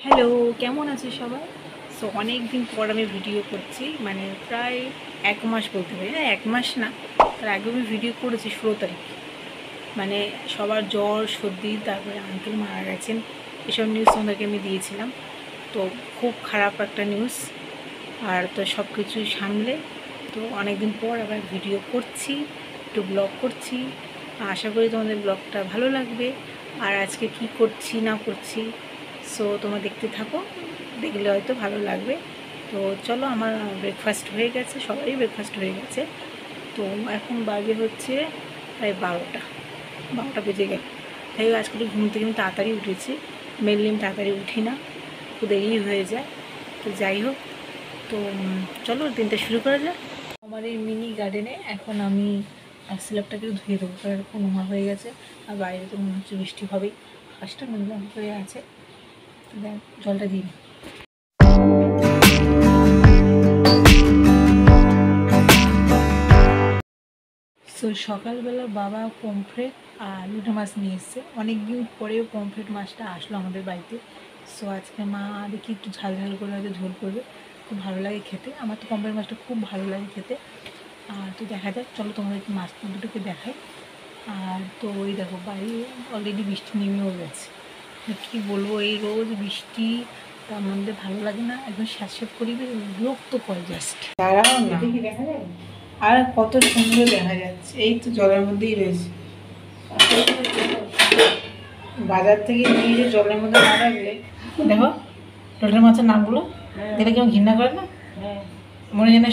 Hello, কেমন আছে সবাই? সো অনেক দিন পর আমি ভিডিও করছি, মানে প্রায় 1 মাস বলতে পারি না, 1 মাস না, তার আগে আমি ভিডিও করেছি 16 তারিখ। মানে সবার জ্বর সর্দি, তারপরে আঙ্কেল মারা গেছেন, এসব নিউজ তোমাদেরকে আমি দিয়েছিলাম। তো খুব খারাপ একটা নিউজ। আর তো সব কিছু সামলে তো অনেক দিন পর আবার ভিডিও করছি, একটু ব্লগ করছি। আশা করি তোমাদের ব্লগটা ভালো লাগবে। আর আজকে কি করছি না করছি সো তোমরা দেখতে থাকো, দেখলে হয়তো ভালো লাগবে। তো চলো, আমার ব্রেকফাস্ট হয়ে গেছে, সবারই ব্রেকফাস্ট হয়ে গেছে। তো এখন বাজে হচ্ছে প্রায় 12টা বেজে গেল। তাই আজকে ঘুম থেকে আমি তাড়াতাড়ি উঠেছি। মেনলি আমি তাড়াতাড়ি উঠি না, একটু দেরি হয়ে যায়। তো যাই হোক, তো চলো দিনটা শুরু করা যাক। আমার এই মিনি গার্ডেনে এখন আমি স্ল্যাবটাকে ধুয়ে দেবো, কারণ এরকম নোংরা হয়ে গেছে। আর বাইরে তো মনে হচ্ছে বৃষ্টি হবেই, আকাশটা নোংরা হয়ে আছে। দেখ জলটা দিই। সো সকালবেলা বাবা পমফ্রেট আর লুটা মাছ নিয়ে এসছে। অনেক দিন পরেও পমফ্রেট মাছটা আসলো আমাদের বাড়িতে। সো আজকে মা দেখি একটু ঝাল ঝাল করে হয়তো ঝোল করবে, খুব ভালো লাগে খেতে। আমার তো পমফ্রেট মাছটা খুব ভালো লাগে খেতে। আর তো দেখা যাক, চলো তোমাদেরকে মাছ দুটোকে দেখাই। আর তো ওই দেখো বাড়ি অলরেডি বৃষ্টি নেমেও গেছে। কী বলবো, এই রোজ বৃষ্টি, তার মধ্যে ভালো লাগে না, একদম স্যাঁতস্যাঁত করিবে, বিরক্ত করে জাস্ট। দাঁড়াও না, দেখা যায় আর কত সুন্দর দেখা যাচ্ছে। এই তো জলের মধ্যেই রয়েছে। বাজার থেকে নিয়ে যে জলের মধ্যে না রাখলে, দেখো লোটের মাছের নামগুলো দেখলে কেমন ঘৃণা করে না? মনে যেন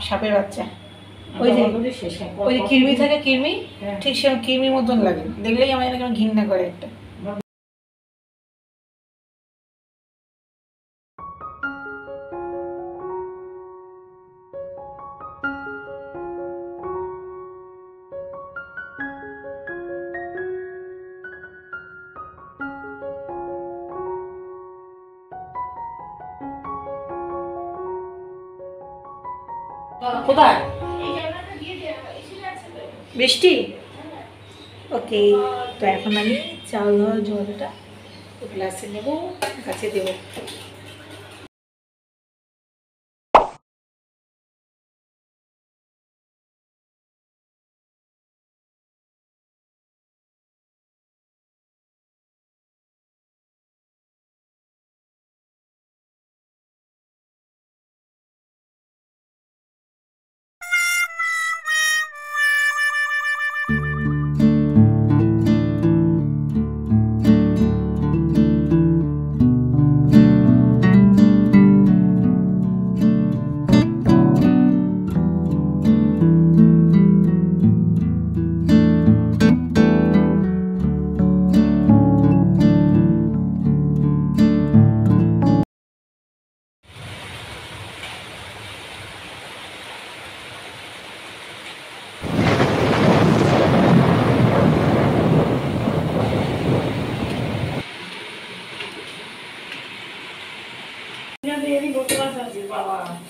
সাপের বাচ্চা। ওই যে কৃমি থাকে, কৃমি, ঠিক সেরকম কৃমির মতন লাগে দেখলেই আমার যেন কেমন ঘৃণা করে একটা। কোথায় বৃষ্টি? ওকে, তো এখন আমি চাল ধোয়ার জলটা গ্লাসে নেবো, গাছে দেবো।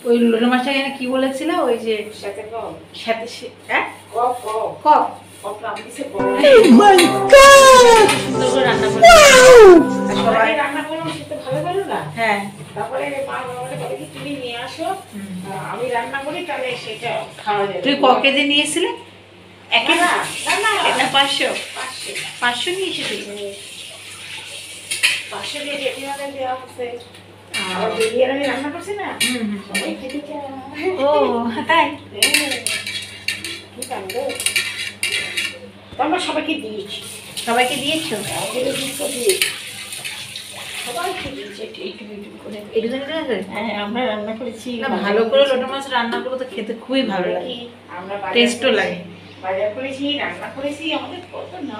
ওই লোটা মাছটা এখানে কি বলেছিল, ওই যে হ্যাঁ, তারপরে নিয়ে আসো, আমি রান্না করি, তাহলে সেটা খাওয়া যাবে। তুই ক কেজি নিয়েছিলে? 1 কেজি না, 500 নিয়েছি তুই? 500 দিয়ে জেঠিমাকে দেওয়া হচ্ছে। আমি রান্না করছি না, ও তাই আমরা সবাইকে দিয়েছি। সবাইকে দিয়েছো? হ্যাঁ, আমরা রান্না করেছি। ভালো করে লোটা মাছ রান্না করে তো খেতে খুবই ভালো লাগে, আমরা টেস্টও লাগে। বাজার করেছি, রান্না করেছি, আমাদের কত না।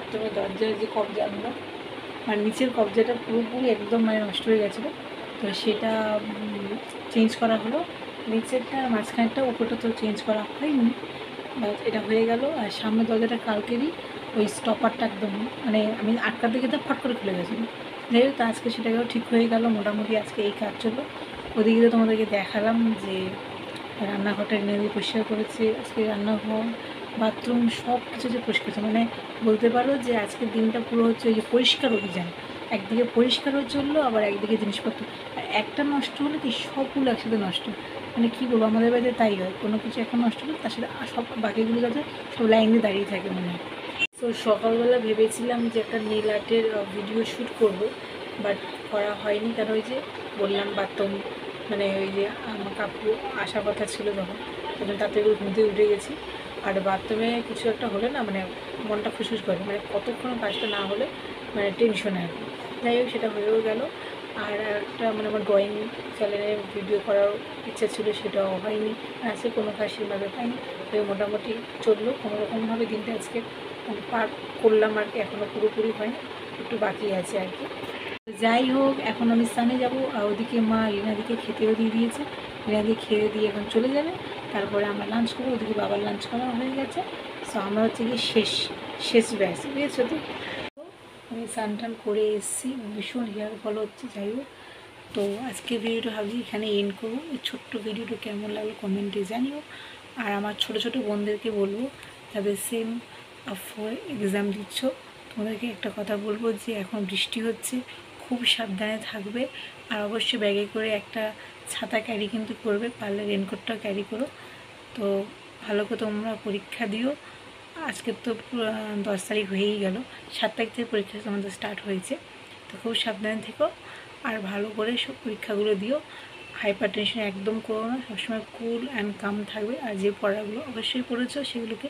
বাথরুমের দরজার যে কবজাগুলো মানে নিচের কবজাটা পুরোপুরি একদম মানে নষ্ট হয়ে গেছিলো, তো সেটা চেঞ্জ করা হলো। নিচেরটা মাঝখানেরটা উপরটা তো চেঞ্জ করা হয়নি, এটা হয়ে গেল। আর সামনের দরজাটা কালকেরই ওই স্টপারটা একদম মানে আমি আটকাতে গেতে ফট করে খুলে গেছিলো। যাই হোক, আজকে সেটাকেও ঠিক হয়ে গেল মোটামুটি। আজকে এই কাজ চললো। ওদিকে তো তোমাদেরকে দেখালাম যে রান্নাঘরটা এনে দিয়ে পরিষ্কার করেছে। আজকে রান্নাঘর বাথরুম সব কিছু যে পরিষ্কার হচ্ছে, মানে বলতে পারো যে আজকের দিনটা পুরো হচ্ছে ওই যে পরিষ্কার অভিযান। একদিকে পরিষ্কারও চললো, আবার একদিকে জিনিসপত্র একটা নষ্ট হলে কি সবগুলো একসাথে নষ্ট। মানে কী বলবো, আমাদের বাড়িতে তাই হয়, কোনো কিছু একটা নষ্ট হলে তার সাথে সব বাকিগুলো যাতে সব লাইনে দাঁড়িয়ে থাকে মনে হয়। তো সকালবেলা ভেবেছিলাম যে একটা নীল আর্টের ভিডিও শ্যুট করব, বাট করা হয়নি। কারণ ওই যে বললাম বাথরুম মানে ওই যে আমার কাকু আসার কথা ছিল তখন তাতে ঘুমতে উঠে গেছি। আর বাথরুমে কিছু একটা হলে না মানে মনটা খুশখুশ করে, মানে কতক্ষণ কাজটা না হলে মানে টেনশনে আর কি। যাই হোক, সেটা হয়েও গেল। আর একটা মানে আমার ড্রয়িং চ্যানেলে ভিডিও করার ইচ্ছা ছিল, সেটাও হয়নি। আজকে কোনো কাজ সেভাবে পাইনি। তো মোটামুটি চললো কোনোরকমভাবে দিনটা আজকে পার করলাম আর কি। এখনও পুরোপুরি হয়নি, একটু বাকি আছে আর কি। যাই হোক, এখন আমি স্নানে যাবো। আর ওদিকে মা রিনাদিকে খেতেও দিয়ে দিয়েছে। রিনাদি খেয়ে দিয়ে এখন চলে যাবে, তারপরে আমরা লাঞ্চ করবো। ওদিকে বাবার লাঞ্চ করা হয়ে গেছে। সো আমরা হচ্ছে গিয়ে শেষ ব্যাস বুঝেছো তো। আমি স্নান টান করে এসেছি, ভীষণ হেয়ার ফল হচ্ছে। যাই হোক, তো আজকে ভিডিওটা ভাবছি এখানে এন্ড করবো। এই ছোট্ট ভিডিওটা কেমন লাগলো কমেন্টে জানিও। আর আমার ছোট ছোট বোনদেরকে বলবো যাদের সেম এক্সাম দিচ্ছ, তোমাদেরকে একটা কথা বলবো যে এখন বৃষ্টি হচ্ছে, খুব সাবধানে থাকবে। আর অবশ্যই ব্যাগে করে একটা ছাতা ক্যারি কিন্তু করবে, পারলে রেনকোটটাও ক্যারি করো। তো ভালো করে তোমরা পরীক্ষা দিও। আজকে তো 10 তারিখ হয়েই গেল, 7 তারিখ থেকে পরীক্ষা তোমাদের স্টার্ট হয়েছে। তো খুব সাবধানে থেকো আর ভালো করে সব পরীক্ষাগুলো দিও। হাইপার টেনশন একদম করো না, সবসময় কুল অ্যান্ড কাম থাকবে। আর যে পড়াগুলো অবশ্যই পড়েছো সেগুলোকে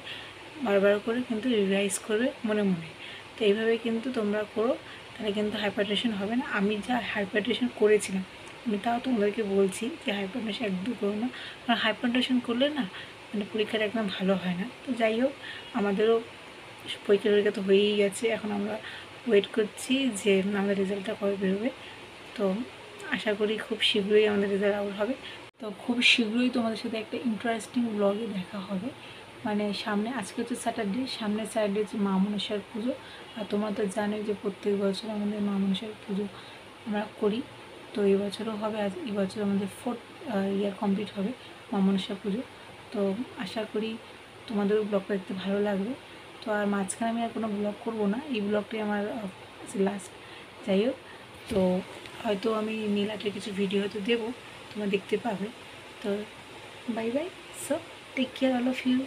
বারবার করে কিন্তু রিভাইজ করবে মনে মনে। তো এইভাবে কিন্তু তোমরা করো, তাহলে কিন্তু হাইপার টেনশন হবে না। আমি যা হাইপার টেনশন করেছিলাম আমি তাও তোমাদেরকে বলছি যে হাইপার টেনশন একদম করো না, কারণ হাইপার টেনশন করলে না মানে পরীক্ষাটা একদম ভালো হয় না। তো যাই হোক, আমাদেরও পরীক্ষা তো হয়েই গেছে। এখন আমরা ওয়েট করছি যে আমাদের রেজাল্টটা কবে বেরোবে। তো আশা করি খুব শীঘ্রই আমাদের রেজাল্ট আউট হবে। তো খুব শীঘ্রই তোমাদের সাথে একটা ইন্টারেস্টিং ব্লগে দেখা হবে। মানে সামনে আজকে হচ্ছে স্যাটারডে, সামনে স্যাটারডে হচ্ছে মা মনসার পুজো। আর তোমরা তো জানোই যে প্রত্যেক বছর আমাদের মা মনসার পুজো আমরা করি। তো এই বছরও হবে। আজ এই বছর আমাদের 4th ইয়ার কমপ্লিট হবে মা মনসার পুজো। তো আশা করি তোমাদেরও ব্লগটা দেখতে ভালো লাগবে। তো আর মাঝখানে আমি আর কোনো ব্লগ করবো না, এই ব্লগটাই আমার লাস্ট। যাই হোক, তো হয়তো আমি নীল আর্টের কিছু ভিডিও হয়তো দেবো, তোমরা দেখতে পাবে। তো bye bye. So take care all of you.